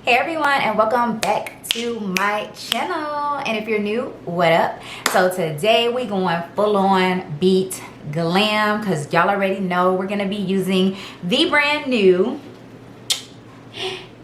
Hey everyone, and welcome back to my channel. And if you're new, what up? So today we going full on beat glam, because y'all already know we're gonna be using the brand new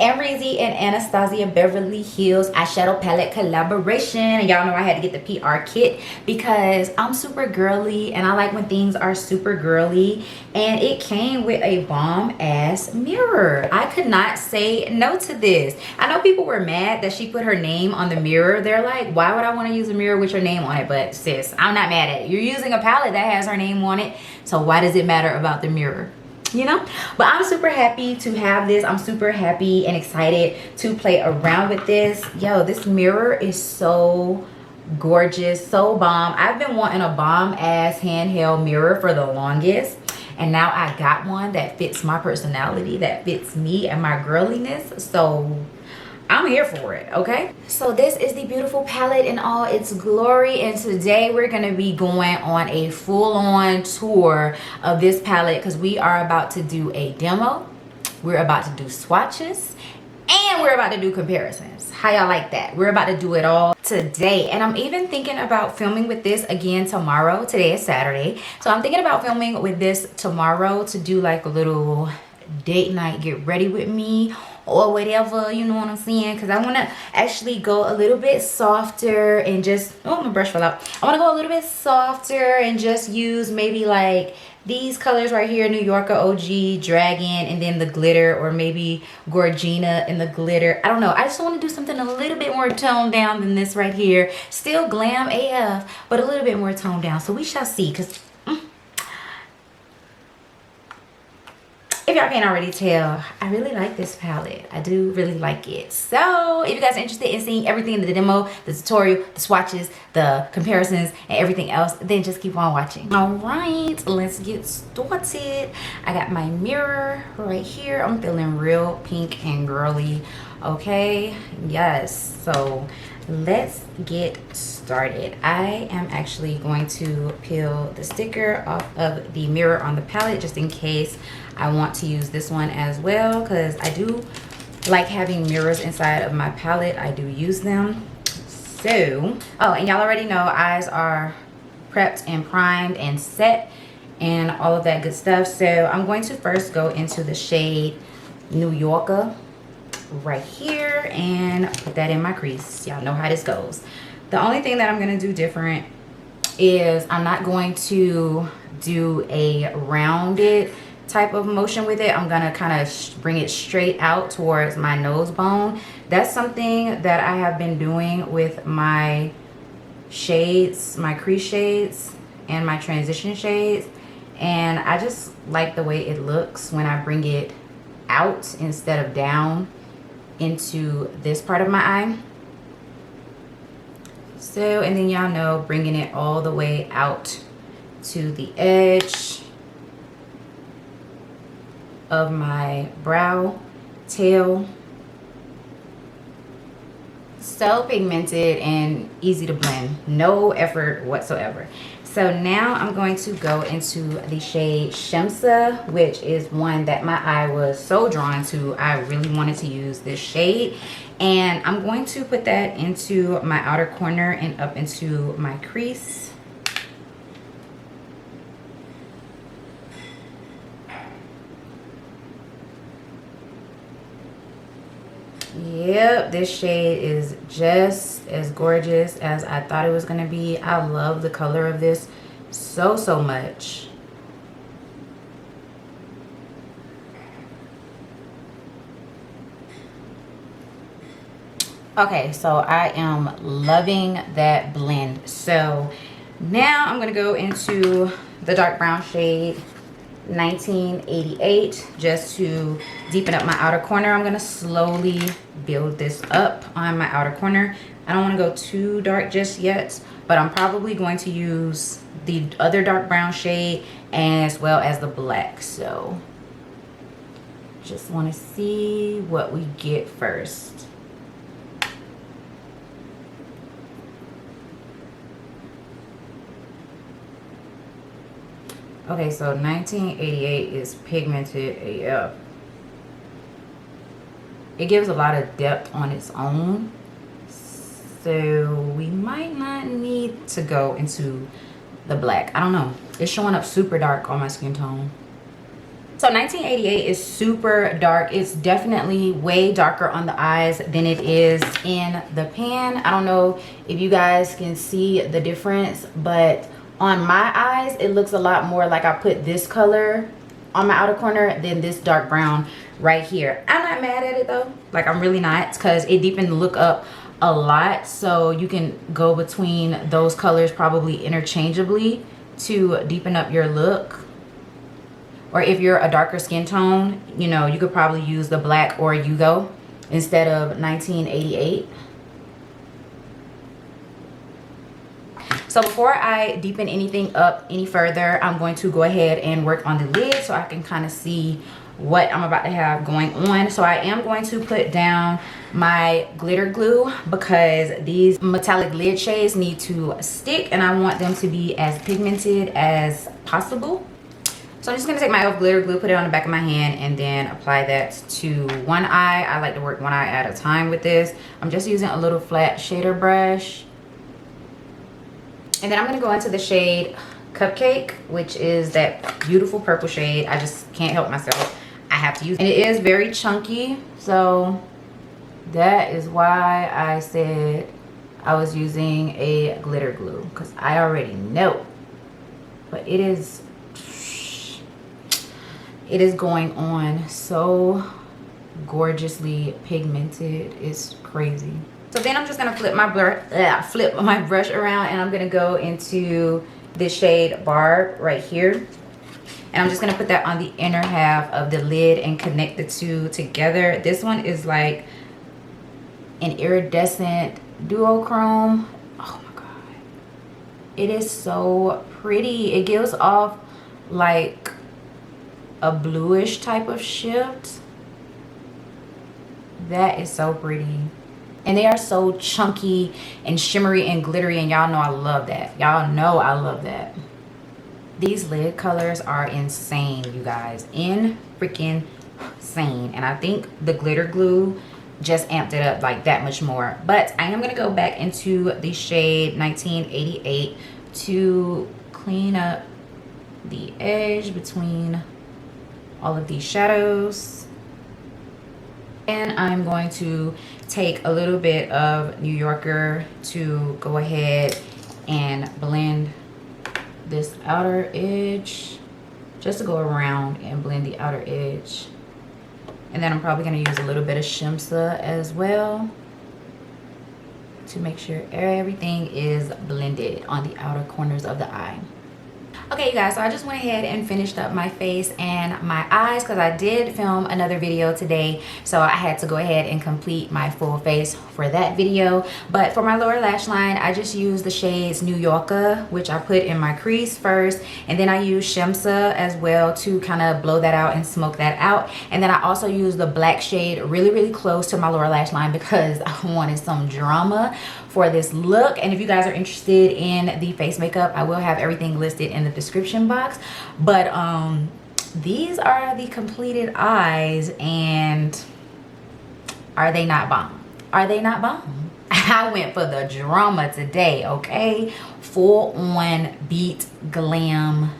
Amrezy and Anastasia Beverly Hills eyeshadow palette collaboration. And y'all know I had to get the PR kit because I'm super girly and I like when things are super girly. And it came with a bomb ass mirror. I could not say no to this. I know people were mad that she put her name on the mirror. They're like, why would I want to use a mirror with your name on it? But sis, I'm not mad at it. You're using a palette that has her name on it, so why does it matter about the mirror? You know? But I'm super happy to have this. I'm super happy and excited to play around with this. Yo, this mirror is so gorgeous, so bomb. I've been wanting a bomb ass handheld mirror for the longest, and now I got one that fits my personality, that fits me and my girliness. So I'm here for it, okay? So this is the beautiful palette in all its glory, and today we're gonna be going on a full-on tour of this palette because we are about to do a demo, we're about to do swatches, and we're about to do comparisons. How y'all like that? We're about to do it all today. And I'm even thinking about filming with this again tomorrow. Today is Saturday, so I'm thinking about filming with this tomorrow to do like a little date night, get ready with me or whatever, you know what I'm saying? Because I want to actually go a little bit softer and just, oh, my brush fell out. I want to go a little bit softer and just use maybe like these colors right here, New Yorker OG, Dragon, and then the glitter, or maybe Gorgina and the glitter. I don't know. I just want to do something a little bit more toned down than this right here. Still glam AF, but a little bit more toned down. So we shall see, because if y'all can't already tell, I really like this palette. I do really like it. So if you guys are interested in seeing everything in the demo, the tutorial, the swatches, the comparisons, and everything else, then just keep on watching. All right, let's get started. I got my mirror right here. I'm feeling real pink and girly, okay? Yes, so let's get started. I am actually going to peel the sticker off of the mirror on the palette just in case I want to use this one as well, because I do like having mirrors inside of my palette. I do use them. So, oh, and y'all already know eyes are prepped and primed and set and all of that good stuff. So I'm going to first go into the shade New Yorker right here and put that in my crease. Y'all know how this goes. The only thing that I'm going to do different is I'm not going to do a rounded type of motion with it. I'm gonna kind of bring it straight out towards my nose bone. That's something that I have been doing with my shades, my crease shades and my transition shades, and I just like the way it looks when I bring it out instead of down into this part of my eye. So, and then y'all know, bringing it all the way out to the edge of my brow, tail. So pigmented and easy to blend, no effort whatsoever. So now I'm going to go into the shade Shemsa, which is one that my eye was so drawn to. I really wanted to use this shade, and I'm going to put that into my outer corner and up into my crease. Yep, this shade is just as gorgeous as I thought it was gonna be. I love the color of this so much. Okay, so I am loving that blend. So now I'm gonna go into the dark brown shade 1988 just to deepen up my outer corner. I'm gonna slowly build this up on my outer corner. I don't want to go too dark just yet, but I'm probably going to use the other dark brown shade as well as the black. So just want to see what we get first. Okay, so 1988 is pigmented AF. it gives a lot of depth on its own. So we might not need to go into the black. I don't know. It's showing up super dark on my skin tone. So 1988 is super dark. It's definitely way darker on the eyes than it is in the pan. I don't know if you guys can see the difference, but on my eyes, it looks a lot more like I put this color on my outer corner than this dark brown right here. I'm not mad at it though. Like, I'm really not, because it deepened the look up a lot. So you can go between those colors probably interchangeably to deepen up your look. Or if you're a darker skin tone, you know, you could probably use the black or Yugo instead of 1988. So before I deepen anything up any further, I'm going to go ahead and work on the lid so I can kind of see what I'm about to have going on. So I am going to put down my glitter glue because these metallic lid shades need to stick and I want them to be as pigmented as possible. So I'm just going to take my e.l.f. glitter glue, put it on the back of my hand, and then apply that to one eye. I like to work one eye at a time with this. I'm just using a little flat shader brush. And then I'm going to go into the shade Cupcake, which is that beautiful purple shade. I just can't help myself. I have to use it. And it is very chunky, so that is why I said I was using a glitter glue, because I already know. But it is going on so gorgeously pigmented. It's crazy. So then I'm just gonna flip my brush around, and I'm gonna go into this shade Barb right here, and I'm just gonna put that on the inner half of the lid and connect the two together. This one is like an iridescent duochrome. Oh my god, it is so pretty. It gives off like a bluish type of shift. That is so pretty. And they are so chunky and shimmery and glittery, and y'all know I love that. Y'all know I love that. These lid colors are insane, you guys. In freaking insane. And I think the glitter glue just amped it up like that much more. But I am going to go back into the shade 1988 to clean up the edge between all of these shadows. And I'm going to take a little bit of New Yorker to go ahead and blend this outer edge, just to go around and blend the outer edge. And then I'm probably going to use a little bit of Shimsa as well to make sure everything is blended on the outer corners of the eye. Okay, you guys, so I just went ahead and finished up my face and my eyes because I did film another video today, so I had to go ahead and complete my full face for that video. But for my lower lash line, I just used the shades New Yorker, which I put in my crease first, and then I used Shimsa as well to kind of blow that out and smoke that out. And then I also used the black shade really close to my lower lash line because I wanted some drama for this look. And if you guys are interested in the face makeup, I will have everything listed in the description box. But these are the completed eyes, and are they not bomb? Are they not bomb? I went for the drama today, okay? Full on beat glam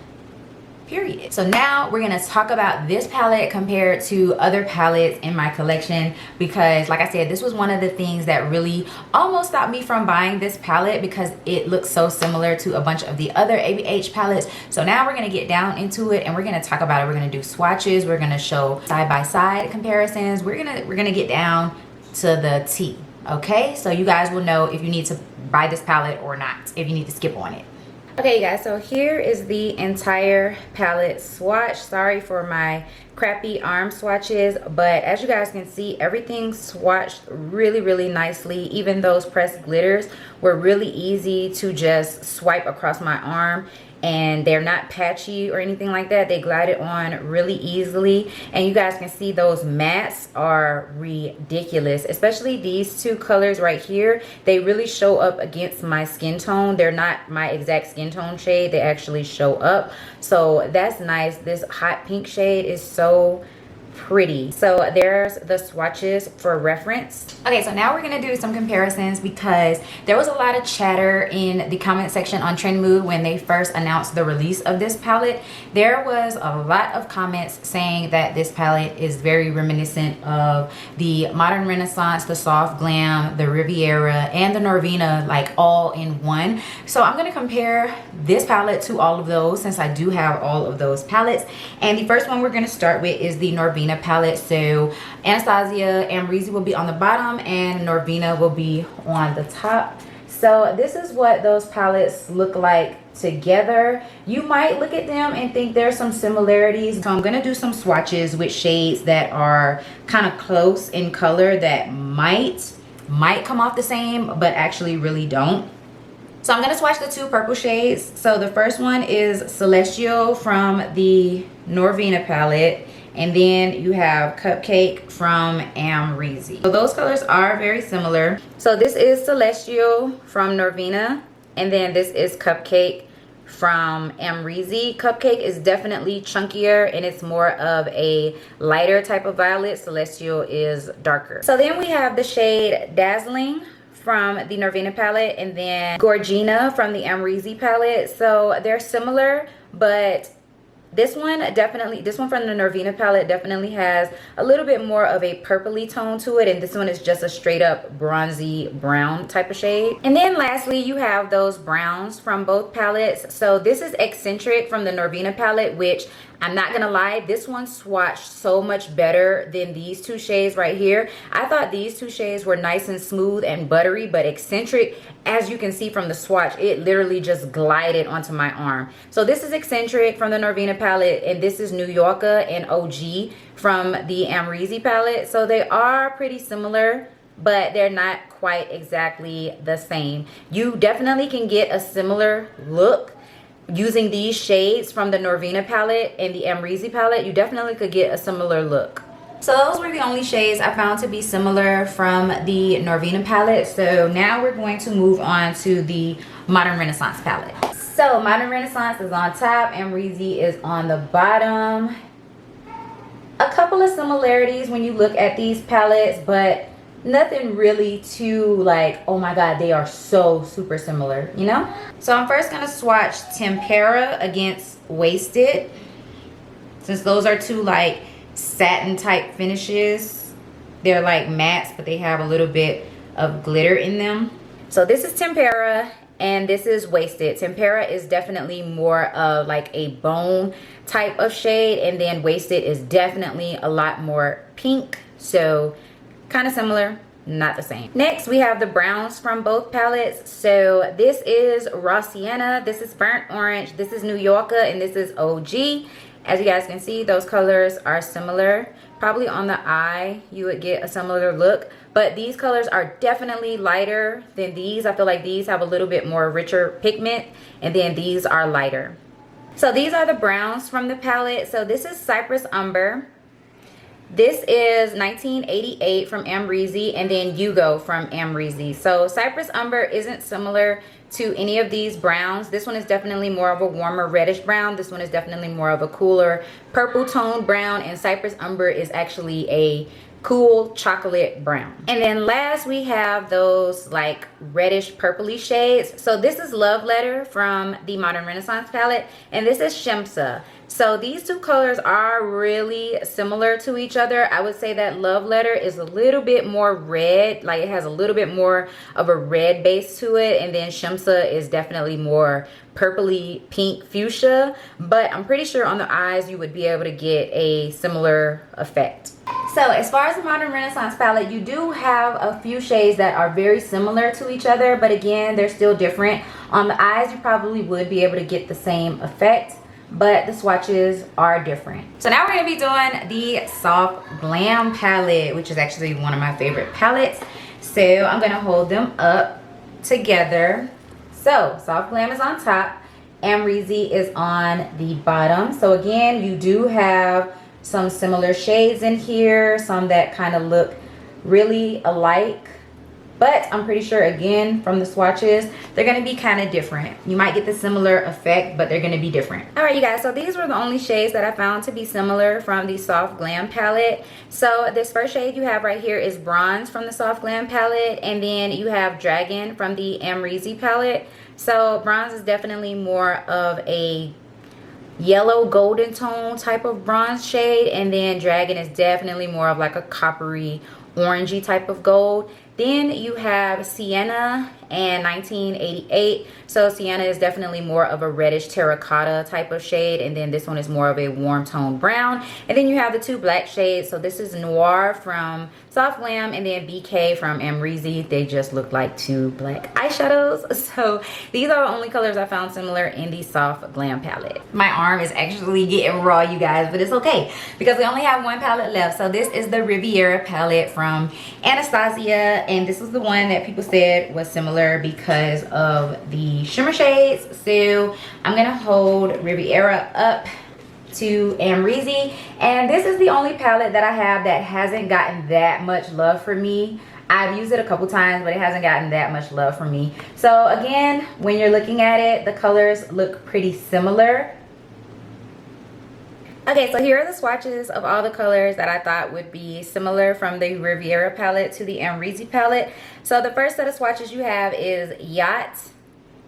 period. So now we're gonna talk about this palette compared to other palettes in my collection, because like I said, this was one of the things that really almost stopped me from buying this palette because it looks so similar to a bunch of the other ABH palettes. So now we're gonna get down into it and we're gonna talk about it. We're gonna do swatches, we're gonna show side-by-side comparisons, we're gonna get down to the T. Okay, so you guys will know if you need to buy this palette or not, if you need to skip on it. Okay, you guys, so here is the entire palette swatch. Sorry for my crappy arm swatches, but as you guys can see, everything swatched really nicely. Even those pressed glitters were really easy to just swipe across my arm, and they're not patchy or anything like that. They glided on really easily, and you guys can see those mattes are ridiculous, especially these two colors right here. They really show up against my skin tone. They're not my exact skin tone shade, they actually show up, so that's nice. This hot pink shade is so pretty. So there's the swatches for reference. Okay, so now we're gonna do some comparisons because there was a lot of chatter in the comment section on Trend Mood when they first announced the release of this palette. There was a lot of comments saying that this palette is very reminiscent of the Modern Renaissance, the Soft Glam, the Riviera, and the Norvina, like all in one. So I'm gonna compare this palette to all of those since I do have all of those palettes. And the first one we're gonna start with is the Norvina palette. So Anastasia, Amrezy will be on the bottom and Norvina will be on the top. So this is what those palettes look like together. You might look at them and think there's some similarities. So I'm gonna do some swatches with shades that are kind of close in color that might come off the same but actually really don't. So I'm gonna swatch the two purple shades. So the first one is Celestial from the Norvina palette, and then you have Cupcake from Amrezy. So those colors are very similar. So this is Celestial from Norvina, and then this is Cupcake from Amrezy. Cupcake is definitely chunkier and it's more of a lighter type of violet. Celestial is darker. So then we have the shade Dazzling from the Norvina palette, and then Gorgina from the Amrezy palette. So they're similar, but this one from the Norvina palette definitely has a little bit more of a purpley tone to it, and this one is just a straight up bronzy brown type of shade. And then lastly, you have those browns from both palettes. So this is Eccentric from the Norvina palette, which I'm not gonna lie, this one swatched so much better than these two shades right here. I thought these two shades were nice and smooth and buttery, but Eccentric, as you can see from the swatch, it literally just glided onto my arm. So this is Eccentric from the Norvina palette, and this is New Yorker and OG from the Amrezy palette. So they are pretty similar, but they're not quite exactly the same. You definitely can get a similar look using these shades from the Norvina palette and the Amrezy palette. You definitely could get a similar look. So those were the only shades I found to be similar from the Norvina palette. So now we're going to move on to the Modern Renaissance palette. So Modern Renaissance is on top, Amrezy is on the bottom. A couple of similarities when you look at these palettes, but nothing really too like, oh my god, they are so super similar, you know? So I'm first gonna swatch Tempera against Wasted, since those are two like satin type finishes. They're like mattes, but they have a little bit of glitter in them. So this is Tempera and this is Wasted. Tempera is definitely more of like a bone type of shade, and then Wasted is definitely a lot more pink. So kind of similar, not the same. Next we have the browns from both palettes. So this is Raw Sienna, this is Burnt Orange, this is New Yorker, and this is OG. As you guys can see, those colors are similar. Probably on the eye you would get a similar look, but these colors are definitely lighter than these. I feel like these have a little bit more richer pigment, and then these are lighter. So these are the browns from the palette. So this is Cypress Umber, this is 1988 from Amrezy, and then Yugo from Amrezy. So Cypress Umber isn't similar to any of these browns. This one is definitely more of a warmer reddish brown. This one is definitely more of a cooler purple tone brown, and Cypress Umber is actually a cool chocolate brown. And then last we have those like reddish purpley shades. So this is Love Letter from the Modern Renaissance palette, and this is Shemsa. So these two colors are really similar to each other. I would say that Love Letter is a little bit more red, like it has a little bit more of a red base to it, and then Shemsa is definitely more purpley pink fuchsia, but I'm pretty sure on the eyes you would be able to get a similar effect. So as far as the Modern Renaissance palette, you do have a few shades that are very similar to each other, but again, they're still different. On the eyes, you probably would be able to get the same effect, but the swatches are different. So now we're gonna be doing the Soft Glam palette, which is actually one of my favorite palettes. So I'm gonna hold them up together. So Soft Glam is on top, Amrezy is on the bottom. So again, you do have some similar shades in here, some that kind of look really alike, but I'm pretty sure, again, from the swatches, they're going to be kind of different. You might get the similar effect, but they're going to be different. All right, you guys, so these were the only shades that I found to be similar from the Soft Glam palette. So this first shade you have right here is Bronze from the Soft Glam palette, and then you have Dragon from the Amrezy palette. So Bronze is definitely more of a yellow golden tone type of bronze shade, and then Dragon is definitely more of like a coppery orangey type of gold. Then you have Sienna and 1988. So Sienna is definitely more of a reddish terracotta type of shade, and then this one is more of a warm tone brown. And then you have the two black shades. So this is Noir from Soft Glam, and then BK from Amrezy. They just look like two black eyeshadows. So these are the only colors I found similar in the Soft Glam palette. My arm is actually getting raw, you guys, but it's okay because we only have one palette left. So this is the Riviera palette from Anastasia, and this is the one that people said was similar because of the shimmer shades. So I'm gonna hold Riviera up to Amrezy, and this is the only palette that I have that hasn't gotten that much love for me. I've used it a couple times, but it hasn't gotten that much love for me. So again, when you're looking at it, the colors look pretty similar. Okay, so here are the swatches of all the colors that I thought would be similar from the Riviera palette to the Amrezy palette. So the first set of swatches you have is Yacht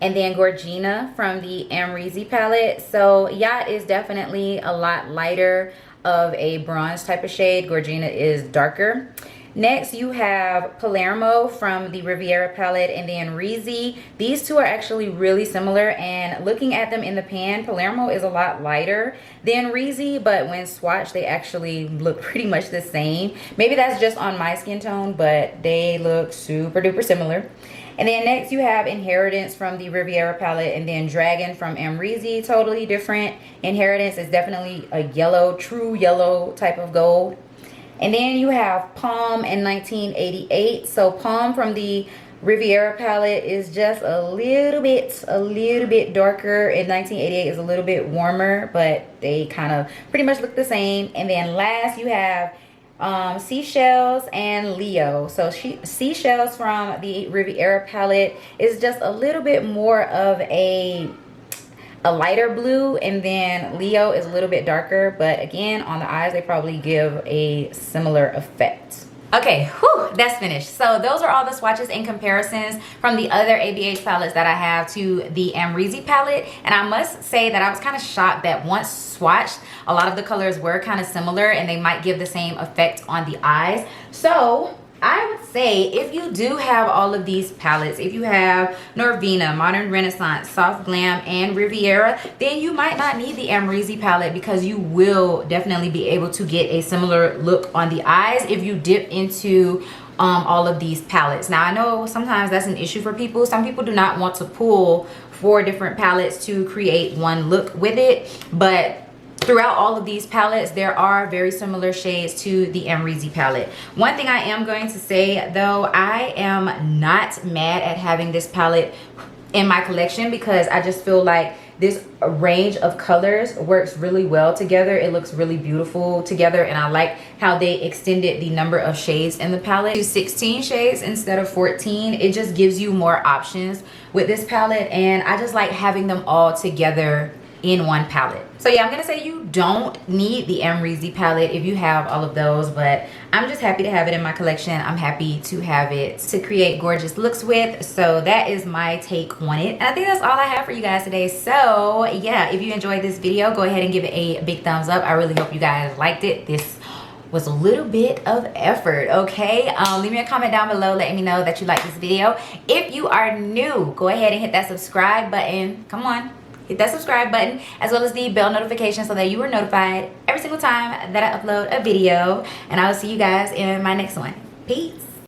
and then Gorgina from the Amrezy palette. So Yacht is definitely a lot lighter of a bronze type of shade. Gorgina is darker. Next, you have Palermo from the Riviera palette and then Amrezy. These two are actually really similar, and looking at them in the pan, Palermo is a lot lighter than Amrezy, but when swatched, they actually look pretty much the same. Maybe that's just on my skin tone, but they look super duper similar. And then next you have Inheritance from the Riviera palette, and then Dragon from Amrezy, totally different. Inheritance is definitely a yellow, true yellow type of gold. And then you have Palm and 1988. So Palm from the Riviera palette is just a little bit darker, and 1988 is a little bit warmer, but they kind of pretty much look the same. And then last you have Seashells and Leo. So Seashells from the Riviera palette is just a little bit more of a lighter blue, and then Leo is a little bit darker, but again, on the eyes they probably give a similar effect. Okay, whew, that's finished. So those are all the swatches and comparisons from the other ABH palettes that I have to the Amrezy palette. And I must say that I was kind of shocked that once swatched, a lot of the colors were kind of similar and they might give the same effect on the eyes. So I would say if you do have all of these palettes, if you have Norvina, Modern Renaissance, Soft Glam, and Riviera, then you might not need the Amrezy palette because you will definitely be able to get a similar look on the eyes if you dip into all of these palettes. Now I know sometimes that's an issue for people. Some people do not want to pull 4 different palettes to create one look with it, but throughout all of these palettes, there are very similar shades to the Amrezy palette. One thing I am going to say though, I am not mad at having this palette in my collection because I just feel like this range of colors works really well together. It looks really beautiful together, and I like how they extended the number of shades in the palette to 16 shades instead of 14. It just gives you more options with this palette, and I just like having them all together in one palette. So yeah, I'm gonna say you don't need the Amrezy palette if you have all of those, but I'm just happy to have it in my collection. I'm happy to have it to create gorgeous looks with. So that is my take on it, and I think that's all I have for you guys today. So yeah, if you enjoyed this video, go ahead and give it a big thumbs up. I really hope you guys liked it. This was a little bit of effort, okay? Leave me a comment down below letting me know that you liked this video. If you are new, go ahead and hit that subscribe button. Come on, hit that subscribe button, as well as the bell notification so that you are notified every single time that I upload a video. And I will see you guys in my next one. Peace.